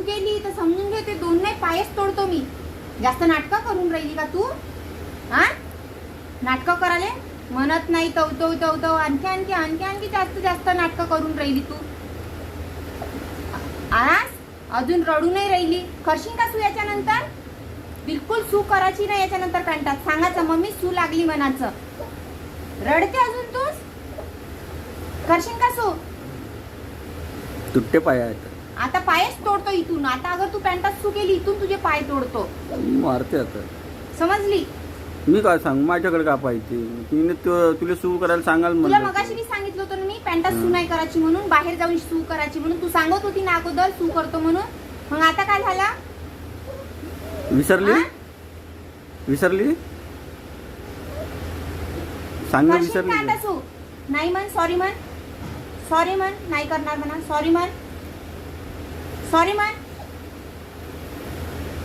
केली तर समजून घे ते 2 नाही पायच तोडतो मी. जास्त नाटकं करून राहिली का तू? हा, नाटकं कराले म्हणत नाही तव तव तव तव आणखी आणखी आणखी आणखी जास्त जास्त नाटकं करून राहिली तू. आज अजून रडू नाही राहिली. करशील का सू याच्यानंतर? बिलकुल सू करायची नाही याच्यानंतर पॅन्टात. सांगायचं मम्मी सू लागली म्हणायचं. रडते अजून तू? करशील का सू? तुटते पाय आहेत. आता पायच तोडतो इथून. आता अगर तू पॅन्टात सू केली इथून तुझे पाय तोडतो. मारते आता. समजली? मी काय सांगू, माझ्याकडे का पाहिजे? तिने तुला सुरू करायला सांगाल तुला म्हणलं. मगाशी मी सांगितलं होतं ना मी पॅन्टात सू नाही करायची म्हणून, बाहेर जाऊन सू करायची म्हणून. तू सांगत होती ना अगोदर सू करतो म्हणून. मग आता काय झाला? विसरली? विसरली? सांग ना, करशील का आता विसरली? सू? नाही म्हण, सॉरी म्हण. सॉरी म्हण, नाही करणार म्हणा. सॉरी म्हण, सॉरी म्हण,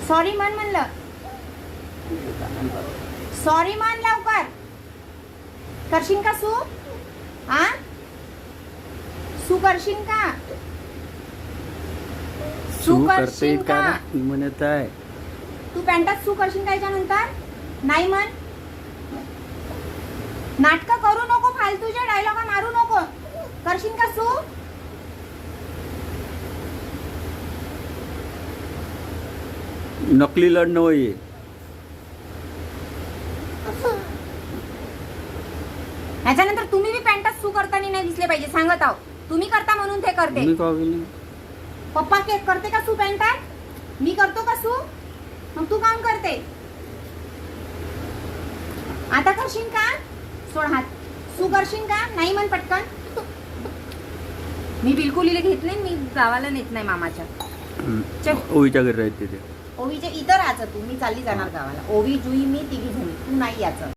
सॉरी म्हण म्हणलं. सॉरी म्हण लवकर. करशील का सू? हा, सू करशील का? सू करते का म्हणत आहे. तू पॅन्टात सू करशील का याच्यानंतर? नाही म्हण. नाटकं करू नको, फालतूचे डायलॉग मारू नको. करशील का सू? नकली लढणं होई. याच्यानंतर तुम्ही बी पॅन्टात सू करताना नाही दिसले पाहिजे. सांगत आहो तुम्ही करता म्हणून ते करते. मी का केली? पप्पा केक करते का सू पॅन्टात? मी करतो का सू? मग तू काम करते. आता करशील का? सोड हात. सू करशील का? नाही म्हण पटकन. मी बिलकुल इले घेत नाही. मी गावाला नेत नाही मामाच्या. ओवीच्या घरी राहते ते. ओवीच्या इथं राहायचं तू. मी चालली जाणार गावाला. ओवी जुई मी तिघी जणी. तू नाही याचं.